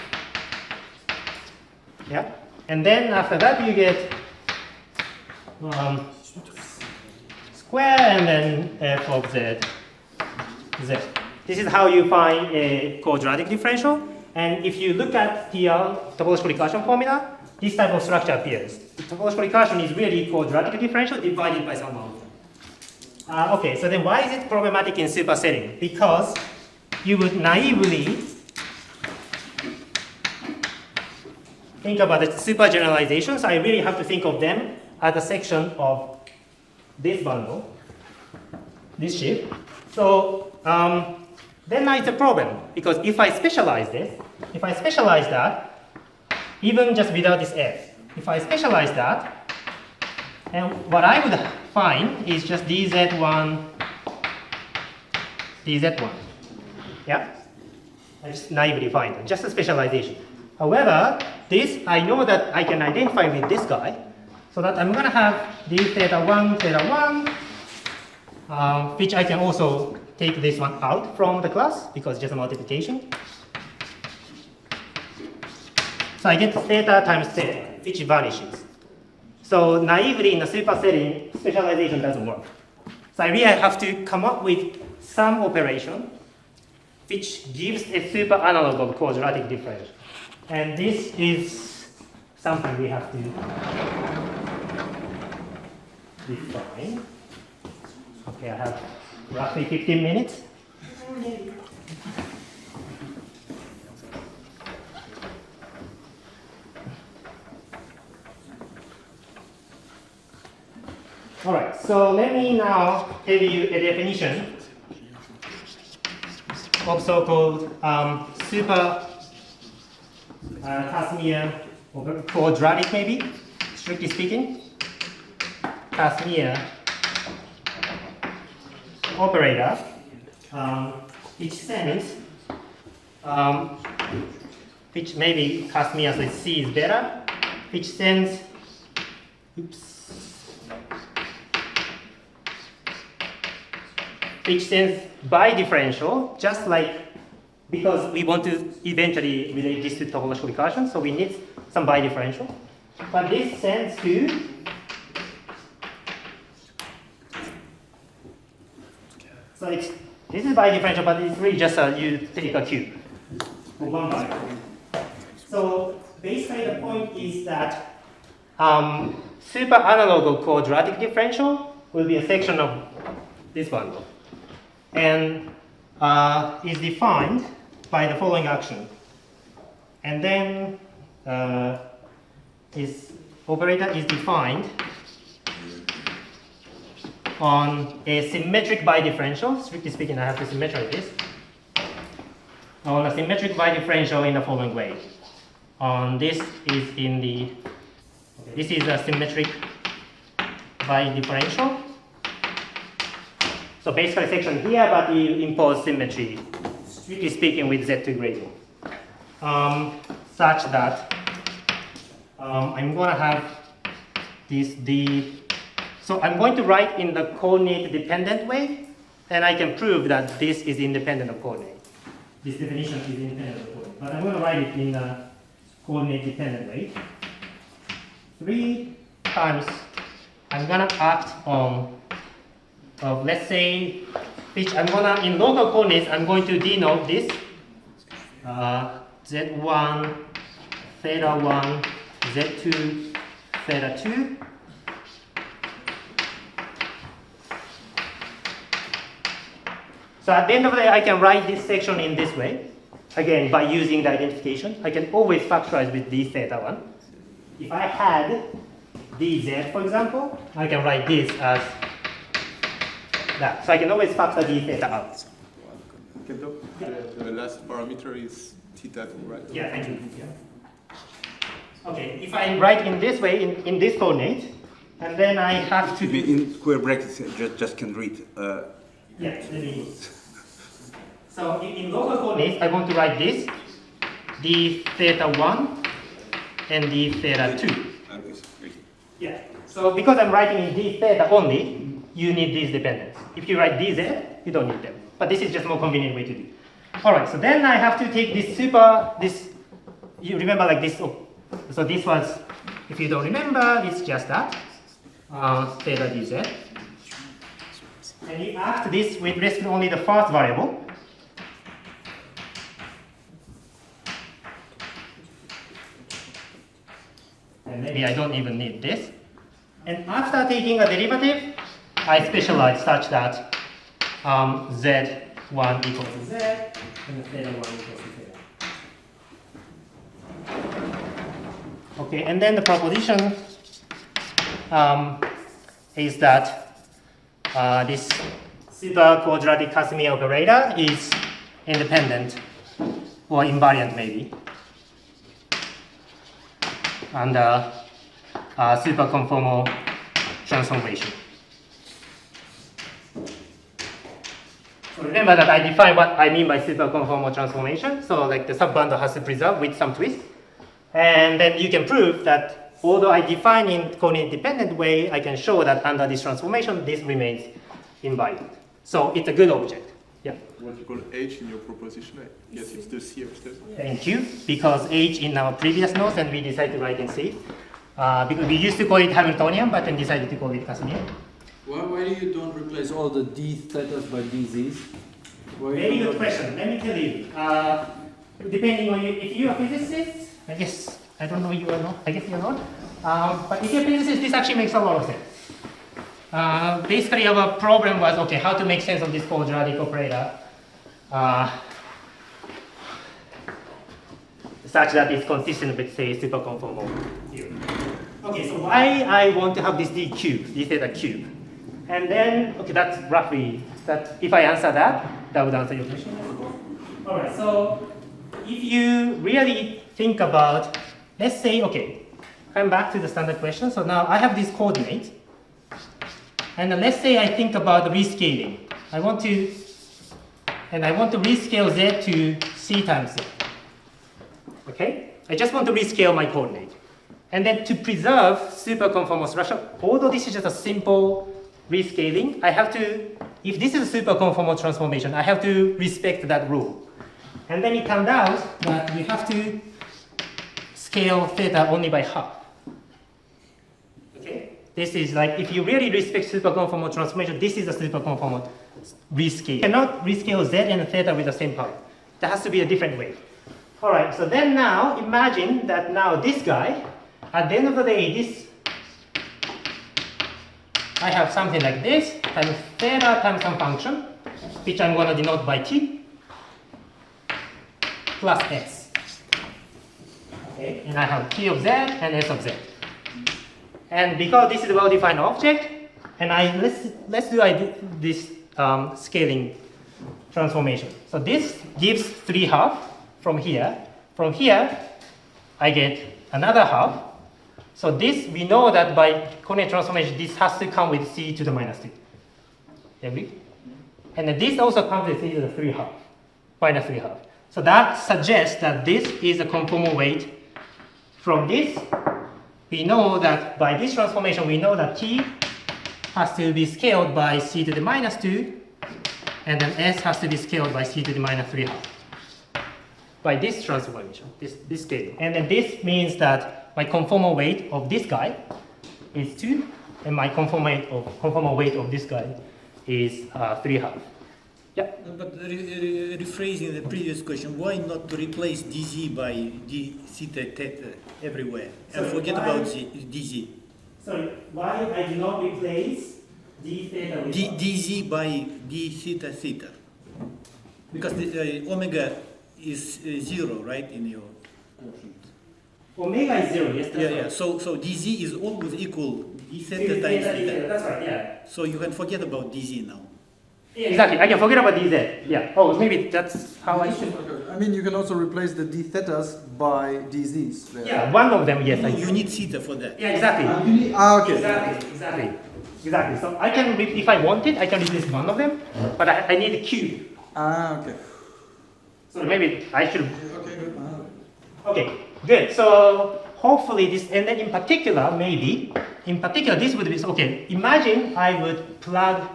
Yeah? And then after that you get square and then f of z. This is how you find a quadratic differential. And if you look at the topological recursion formula, this type of structure appears. The topological recursion is really quadratic differential divided by some amount. Okay, so then why is it problematic in super setting? Because you would naively think about the super generalizations. I really have to think of them as a section of this bundle, this shape. So then it's a problem, because if I specialize this, if I specialize that, even just without this f, if I specialize that, and what I would find is just dz1, dz1. Yeah? I just naively find it, just a specialization. However, this, I know that I can identify with this guy, so that I'm going to have d theta1, which I can also take this one out from the class, because it's just a multiplication. So I get theta times theta, which vanishes. So naively in the super setting, specialization doesn't work. So I really have to come up with some operation which gives a super analog of quadratic differential. And this is something we have to define. Okay, I have roughly 15 minutes. All right, so let me now tell you a definition of so-called super Casimir or quadratic, maybe, strictly speaking, Casimir operator, which sends, which maybe Casimir, so C is better, which sends, which sends bidifferential, just like, because we want to eventually relate this to topological recursion, so we need some bidifferential. But this sends to so this is bidifferential, but it's really just you take a cube for one bundle. So basically the point is that super analog of quadratic differential will be a section of this bundle, and is defined by the following action. And then this operator is defined on a symmetric bidifferential. Strictly speaking, I have to symmetrize this. On a symmetric bidifferential in the following way. This is in the, okay, this is a symmetric bidifferential. So basically section here, but you impose symmetry, strictly speaking, with Z2 gradient. Such that I'm going to have this D. So I'm going to write in the coordinate dependent way, and I can prove that this is independent of coordinate. This definition is independent of coordinate. But I'm going to write it in the coordinate dependent way. 3 times, I'm going to act on, let's say, which I'm going to, in local coordinates, I'm going to denote this. Z1, theta 1, Z2, theta 2. So at the end of the day, I can write this section in this way. again, by using the identification, I can always factorize with d theta 1. If I had dz, for example, I can write this as that. So I can always factor d theta out. Kento, the last parameter is theta 2, right? Yeah, thank you. Yeah. Okay, if I write in this way, in this coordinate, and then I have to do... In square brackets, just can read. Yeah, let me So in local coordinates, I want to write this, d theta 1 and d theta 2. Yeah, so because I'm writing in d theta only, you need these dependents. If you write dz, you don't need them. But this is just more convenient way to do. All right, so then I have to take this you remember like this, so this was, if you don't remember, it's just that, theta dz. And you act this with respect to only the first variable. And maybe I don't even need this. And after taking a derivative, I specialize such that z1 equals to z and theta 1 equals to theta. Okay, and then the proposition is that this super quadratic Casimir operator is independent or invariant maybe under super conformal transformation. So remember that I define what I mean by super conformal transformation. So like the subbundle has to preserve with some twist. And then you can prove that although I define in coordinate dependent way, I can show that under this transformation, this remains invariant. So it's a good object. Yeah. What you call H in your proposition, I guess it's the C upstairs. Thank you. Because H in our previous notes, and we decided to write in C. Because we used to call it Hamiltonian, but then decided to call it Casimir. Why you don't replace all the d thetas by dz's? Very good question. Let me tell you. Depending on you, if you are a physicist, I guess, I don't know you or not, I guess you're not. But if you're a physicist, this actually makes a lot of sense. Basically, our problem was, okay, how to make sense of this quadratic operator such that it's consistent with, say, super conformal theory. Okay, so why I want to have this d cube, d theta cube? And then, okay, that's roughly, if I answer that, that would answer your question. All right, so if you really think about, let's say, okay, come back to the standard question. So now I have this coordinate. And then let's say I think about the rescaling. I want to rescale z to c times z. Okay? I just want to rescale my coordinate. And then to preserve super conformal structure, although this is just a simple rescaling, I have to, if this is a super conformal transformation, I have to respect that rule. And then it turned out that we have to scale theta only by half. Okay? This is like, if you really respect super conformal transformation, this is a super conformal rescale. You cannot rescale z and theta with the same power. There has to be a different way. All right, so then now, imagine that now this guy, at the end of the day, I have something like this, times theta times some function, which I'm going to denote by t, plus s. Okay, and I have t of z and s of z. And because this is a well-defined object, and let's do this scaling transformation. So this gives 3/2 from here. From here, I get another half. So this, we know that by coordinate transformation, this has to come with c to the minus 2. Agree? And then this also comes with c to the 3/2, minus 3/2. So that suggests that this is a conformal weight. From this, we know that by this transformation, we know that t has to be scaled by c to the minus 2, and then s has to be scaled by c to the minus 3/2. By this transformation, this scaling. And then this means that my conformal weight of this guy is 2, and my conformal weight of this guy is 3/2. Yeah. But rephrasing the previous question, why not to replace dz by d theta theta everywhere and forget about dz? Sorry, why I do not replace d theta with dz by d theta theta? Because the omega is 0, right, in your quotient. Omega is 0, yes, that's Yeah, right. yeah. So dz is always equal d theta Theta, times theta, theta. that's right, yeah. So you can forget about dz now. Yeah, exactly. I can forget about dz. Yeah. Oh, maybe that's how I should. I mean, you can also replace the d thetas by dz's. There. Yeah, one of them, yes. No, I you need theta for that. Yeah, exactly. Okay. Exactly. So I can, if I want it, I can replace one of them, but I need a cube. Okay. So maybe I should. Okay, good. Okay, good. So hopefully this, and then in particular, this would be, okay, imagine I would plug,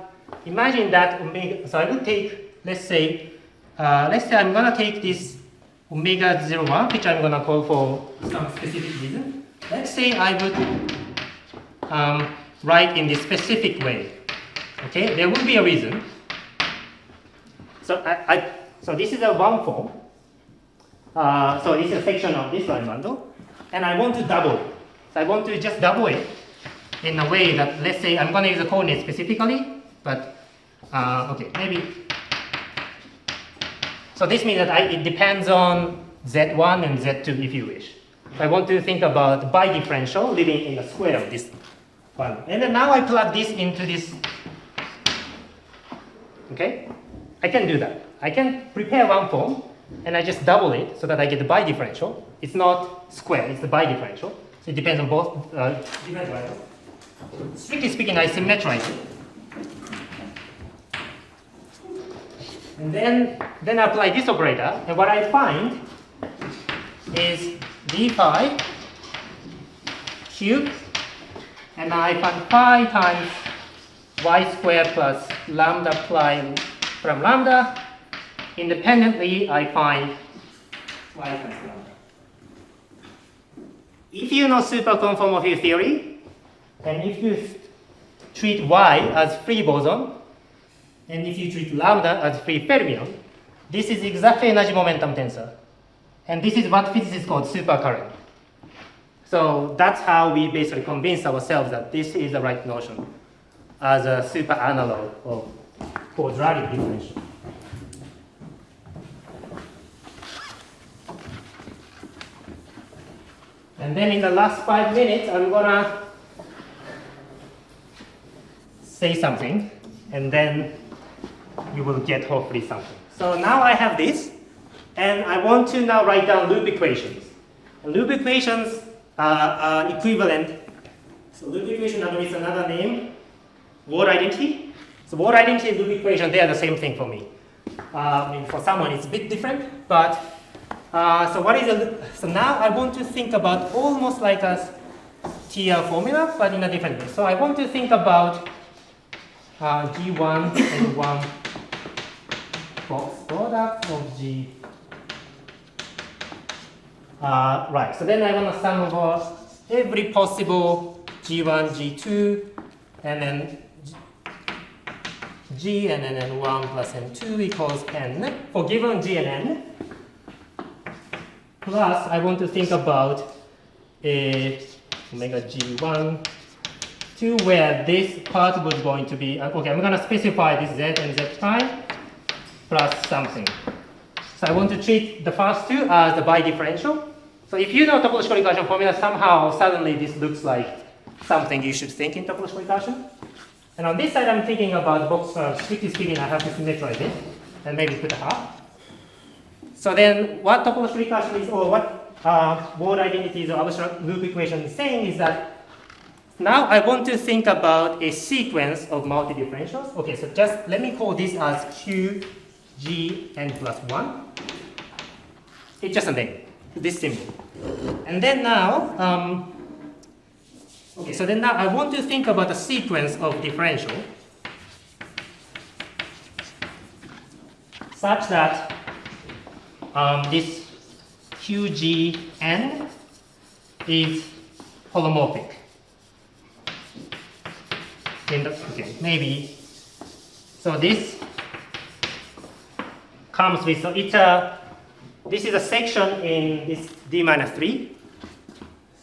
imagine that omega, so I would take, let's say I'm gonna take this omega 01, which I'm gonna call for some specific reason. Let's say I would write in this specific way. Okay, there will be a reason. So so this is a one form. So this is a section of this line bundle, and I want to double it. So I want to just double it in a way that, let's say I'm going to use a coordinate specifically, but okay, maybe. So this means that it depends on Z1 and Z2 if you wish. So I want to think about bidifferential living in the square of this one. And then now I plug this into this. Okay? I can do that. I can prepare one form and I just double it so that I get the bidifferential. It's not square, it's the bidifferential. So it depends on both different variables. Strictly speaking, I symmetrize it. And then I apply this operator, and what I find is d phi cubed, and I find phi times y squared plus lambda prime from lambda. Independently, I find y times lambda. If you know super conformal field theory, and if you treat y as free boson, and if you treat lambda as free fermion, this is exactly energy momentum tensor. And this is what physicists call supercurrent. So that's how we basically convince ourselves that this is the right notion as a super analog of quadratic differential. And then in the last 5 minutes, I'm gonna say something, and then you will get hopefully something. So now I have this, and I want to now write down loop equations. And loop equations are equivalent. So loop equation is another name, word identity. So word identity and loop equation, they are the same thing for me. I mean, for someone it's a bit different, but so now I want to think about almost like a TR formula, but in a different way. So I want to think about G1 and 1 box product of G. Right, so then I want to sum over every possible G1, G2, and then G, and then N1 plus N2 equals N for given G and N. Plus, I want to think about omega G1, 2, where this part was going to be, okay, I'm going to specify this Z and Z prime plus something. So I want to treat the first two as the bidifferential. So if you know topological recursion formula, somehow suddenly this looks like something you should think in topological recursion. And on this side, I'm thinking about box, strictly speaking, I have to symmetrize it and maybe put a half. So then what topological recursion is, or what word identities or abstract loop equation is saying is that now I want to think about a sequence of multi-differentials. Okay, so just let me call this as Q, G, N plus 1. It's just a name, this symbol. And then now, okay, so then now I want to think about a sequence of differential such that this QGN is holomorphic. Okay, maybe. So this comes with, so it's this is a section in this D minus 3.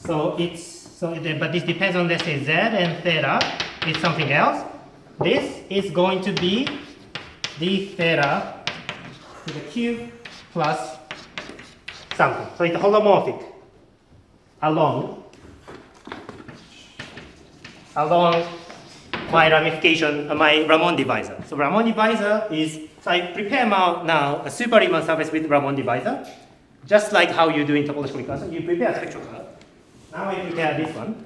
So but this depends on, let's say, Z and theta is something else. This is going to be D theta to the cube plus something. So it's holomorphic along my ramification, my Ramon divisor. So Ramon divisor is, so I prepare now a super Riemann surface with Ramon divisor, just like how you do in topological recursion. You prepare a spectral curve. Now I prepare this one.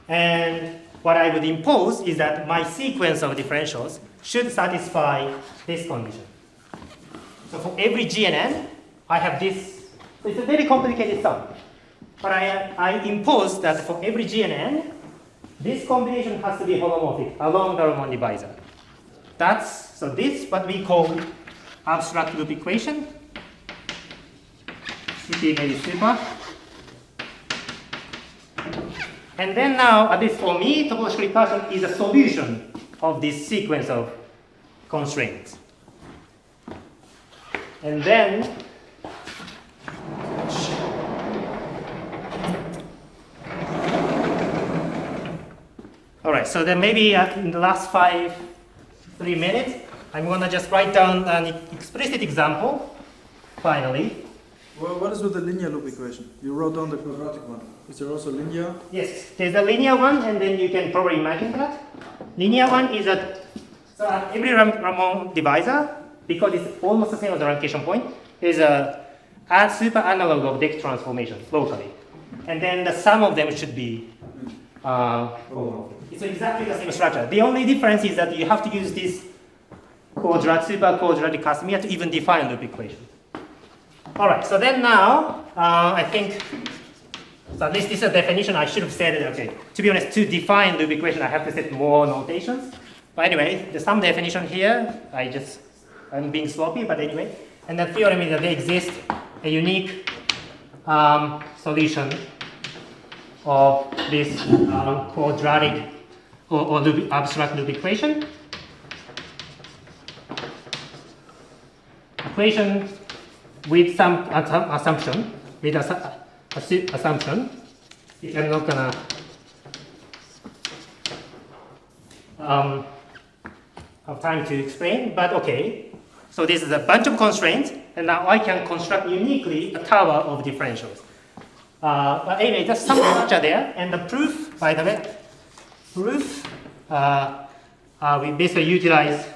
And what I would impose is that my sequence of differentials should satisfy this condition. So for every G and N, I have this. So it's a very complicated sum. But I impose that for every G and N, this combination has to be holomorphic along the Ramon divisor. So this what we call abstract loop equation. CP maybe super. And then now, at least for me, topological recursion is a solution of this sequence of constraints. And then, all right, so then maybe in the last 3 minutes, I'm going to just write down an explicit example, finally. Well, what is with the linear loop equation? You wrote down the quadratic one. Is there also linear? Yes, there's a linear one, and then you can probably imagine that. Linear one is so at every Ramon divisor, because it's almost the same as the ramification point, there's a super analog of Deck transformation locally. And then the sum of them should be it's exactly the same structure. The only difference is that you have to use this super quadratic Casimir to even define loop equation. All right, so then now, I think, so at least this is a definition. I should have said it, okay. To be honest, to define loop equation, I have to set more notations. But anyway, there's some definition here. I'm being sloppy, but anyway. And the theorem is that there exists a unique solution of this quadratic or abstract loop equation. Equation with some assumption, assumption, which I'm not gonna have time to explain, but okay. So this is a bunch of constraints, and now I can construct uniquely a tower of differentials. But anyway, there's some structure there, and the proof, by the way, we basically utilize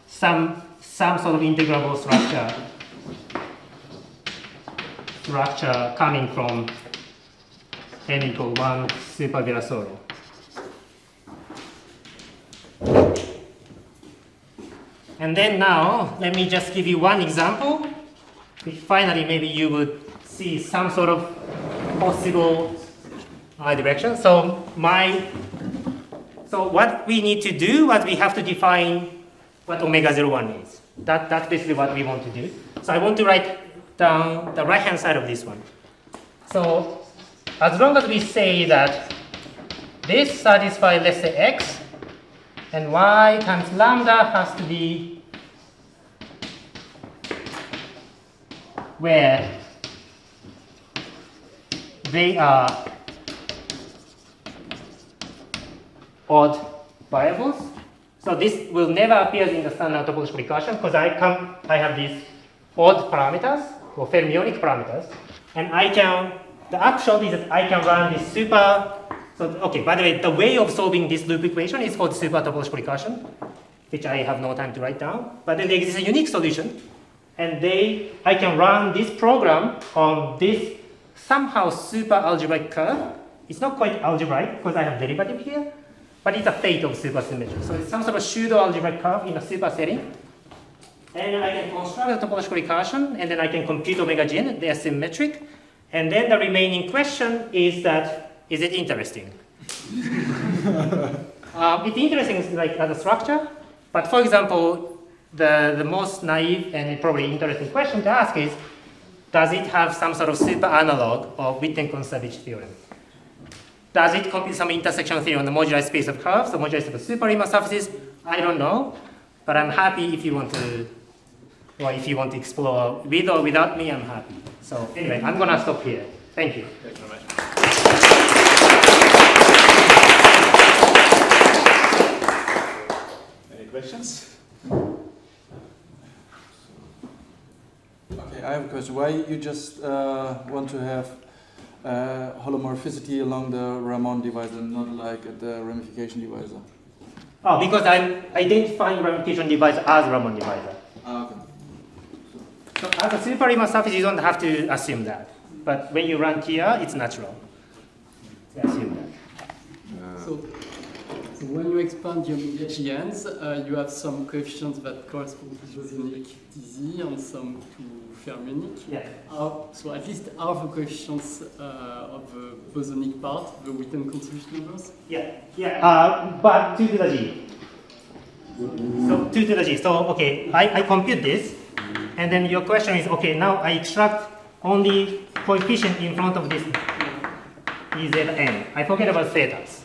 some sort of integrable structure coming from n equal 1 super Virasoro. And then now, let me just give you one example, which finally maybe you would see some sort of possible direction. So what we need to do is we have to define what omega 01 is. That's basically what we want to do. So I want to write down the right-hand side of this one. So as long as we say that this satisfies, let's say, x, and y times lambda has to be where they are odd variables. So this will never appear in the standard topological recursion because I have these odd parameters or fermionic parameters, and the upshot is that I can run this super. So okay, by the way, the way of solving this loop equation is called super topological recursion, which I have no time to write down. But then there exists a unique solution, and I can run this program on this somehow super algebraic curve. It's not quite algebraic because I have derivative here, but it's a fate of supersymmetry. So it's some sort of pseudo algebraic curve in a super setting. And I can construct a topological recursion, and then I can compute omega gn, they are symmetric. And then the remaining question is that, is it interesting? It's interesting like as a structure, but for example, the most naive and probably interesting question to ask is, does it have some sort of super analog of Witten-Kontsevich theorem? Does it compute some intersection theory on the moduli space of curves, the moduli space of super Riemann surfaces? I don't know, but I'm happy if you want to, or if you want to explore with or without me, I'm happy. So anyway, I'm gonna stop here. Thank you. Thank you very much. Any questions? I have a question. Why you just want to have holomorphicity along the Ramon divisor, not like at the ramification divisor? Oh, because I'm identifying ramification divisor as Ramon divisor. Ah, okay. So as a super Riemann surface, you don't have to assume that. But when you run here, it's natural to assume that. So when you expand your GNs, you have some coefficients that correspond to bosonic dz and some to fermionic. Yeah. So at least are the coefficients of the bosonic part, the Witten contribution numbers? Yeah. But 2 to the g. So 2 to the g. So okay, I compute this, and then your question is, okay, now I extract only coefficient in front of this EZN. I forget about thetas.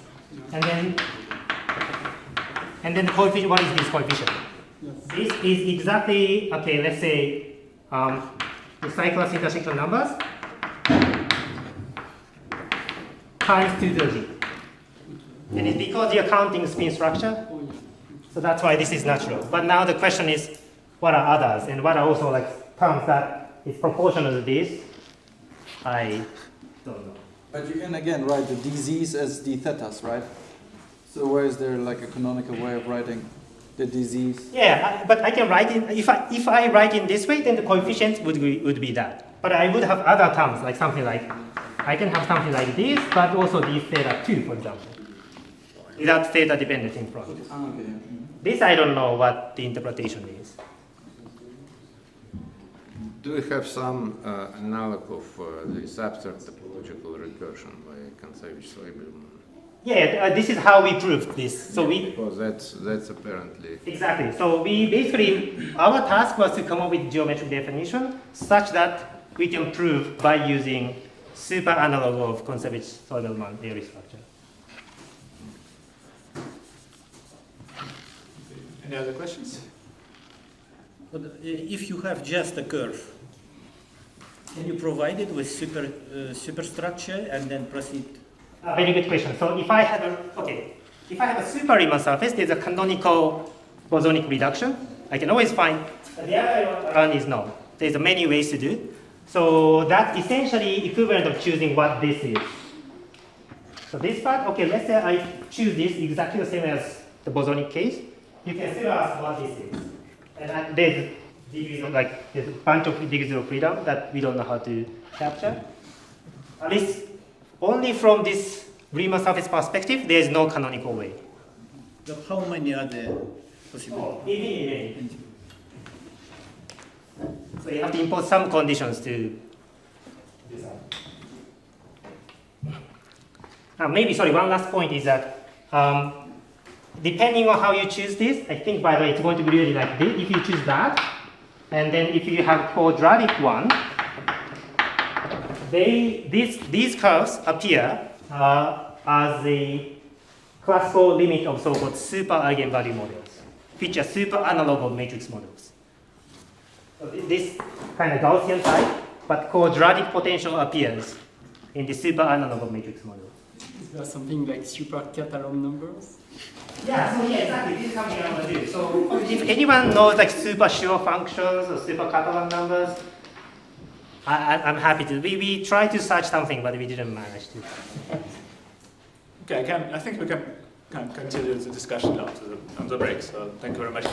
And then the coefficient, what is this coefficient? Yes. This is exactly, okay, let's say the cyclus intersection numbers times 2 to the g. And it's because you're counting spin structure, so that's why this is natural. But now the question is, what are others? And what are also like terms that is proportional to this? I don't know. But you can again write the dz's as d thetas, right? So where is there like a canonical way of writing the dz's? Yeah, but I can write in, if I write in this way, then the coefficient would be that. But I would have other terms, like something like, I can have something like this, but also d theta 2, for example, without theta dependent in front. Okay. This I don't know what the interpretation is. Do we have some analog of this abstract topological recursion by Kontsevich-Soibelman? Yeah, this is how we proved this. So we Because that's apparently exactly. So we basically, our task was to come up with geometric definition such that we can prove by using super analog of Kontsevich-Soibelman theory structure. Any other questions? But if you have just a curve, can you provide it with superstructure and then proceed? Very good question. So if I have a super Riemann surface, there's a canonical bosonic reduction. I can always find. The other one is no. There's many ways to do. So that's essentially equivalent of choosing what this is. So this part, okay, let's say I choose this exactly the same as the bosonic case. You can still ask what this is. And there's a bunch of degrees of freedom that we don't know how to capture. At least only from this Riemann surface perspective, there is no canonical way. But how many are there possible? Many. So you have to impose some conditions to decide. One last point is that depending on how you choose this, I think, by the way, it's going to be really like this. If you choose that, and then if you have quadratic one, these curves appear as the classical limit of so-called super eigenvalue models, which are super analog of matrix models. So this kind of Gaussian type, but quadratic potential appears in the super analog of matrix models. Is there something like super Catalan numbers? Yeah, exactly. This is something I want to do. So if anyone knows like super sure functions or super Catalan numbers, I'm happy to. We tried to search something, but we didn't manage to. Okay, I think we can continue the discussion after the break. So thank you very much.